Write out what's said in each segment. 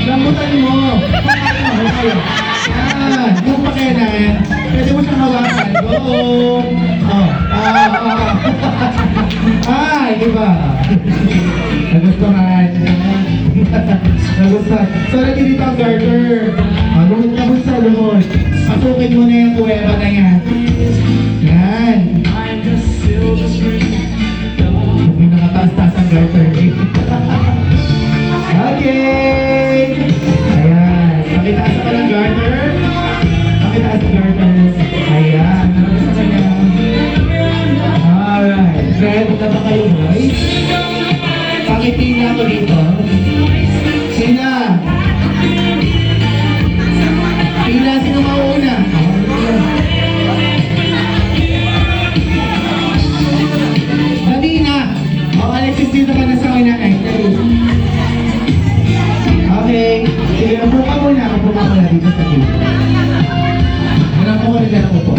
Lambutan mo. Okay. Yan. Yung pakinan, pwede mo siyang hawakan. Go. Ay, diba? Nagustuhan. Nagustuhan. So, lagi dito ang garter. Lumot ka mo sa lumot. Pasukin mo na yung kuweba na yan. Yan. May nakataas-taas ang garter. Okay. Ayan. Pakitaas ka ng garter. Pakitaas ang garter. Ayan. Nagustuhan sa kanya. Alright. Ready na ba kayo, guys? Pakitina ako dito. Sina? Pila, sino mauna? Dali na. O, Alexis, dito ka na sa akin na. Okay. Sige, upo ka muna. Upo ka muna dito sa gate. Upo rin na upo.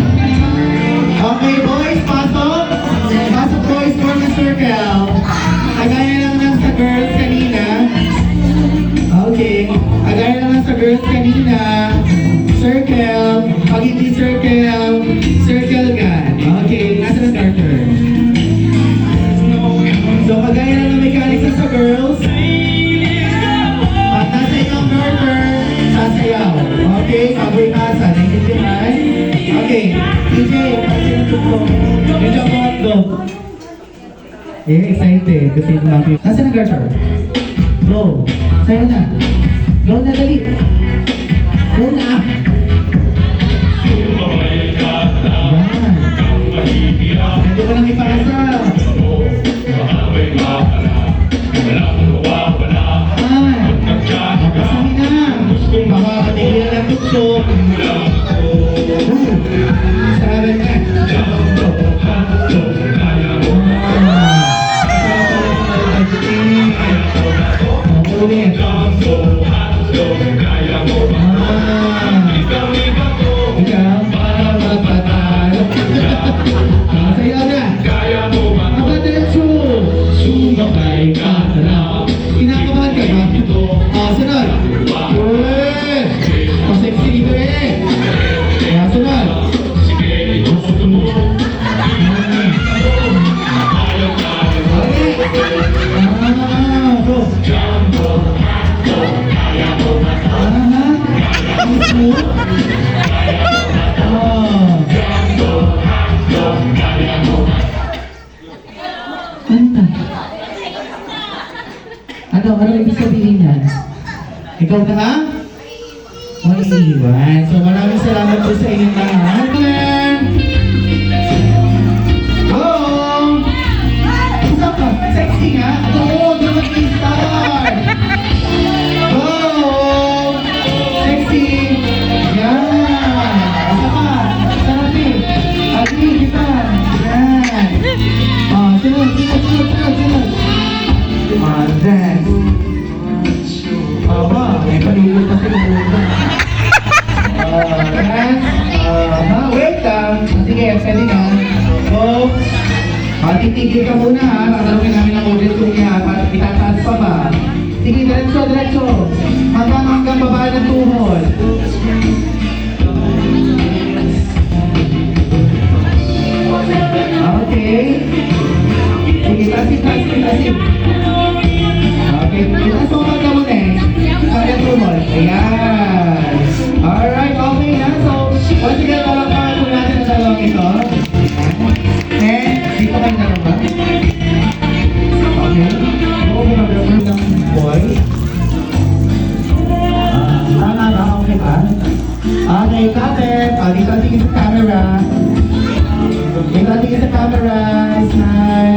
Okay, boys, pasok. Pasok, boys, form the circle. Kagaya lang lang sa girls kanina. Okay. Kagaya lang lang sa girls kanina. Circle. Pag hindi circle, circle gun. Okay, nasa na starter. So, kagaya lang ng mechanics sa girls. At nasa inyong garter, sasayaw. Okay, kaboy kasa. Naintindihan? Okay. DJ, medyo ako hotdog. Excited. Kasi ito natin. Nasa na garter? Go. Sayo na. Go na, dali. Go na. Hindi ko lang ipakasa. Makasahin na. Baka katigil na tukso. Sarap na. Ulit. Ikaw para mapatalo. Sayaw na. Aba, diretso. Sumakay ka na. Kinakabahan ka ba? Sunod. Ulit. Pasexy dito eh. Sunod. Ano ibig sabihin yan? Ikaw na ha? Iiwan. So maraming salamat po sa inyong lahat. Isa ka? Sexy nga? Oo, dapat i-star! Sexy! Yan! Isa ka? Sarapin! Agi, kita! Yan! Sunod! Dance! Aba, may palulog kasi lumulog. Dance! Wait lang! Sige, pwede na. So, titigil ka muna ha. Tatanungin namin ang audience kung itataas pa ba. Sige, diretso. Hanggang baba ng tuhod. Okay. Sige, tasin. Okay, itaas mo ka muna eh. Kaya tuhod. Ayan. Alright, okay na. So, once again, palakpakan po natin ang dalawang ito. And, dito kayo na ba? Okay. Oo, mag-refer ng boy. Tama ba? Okay ba? Okay, kapit. Dito tingin sa camera. Smile.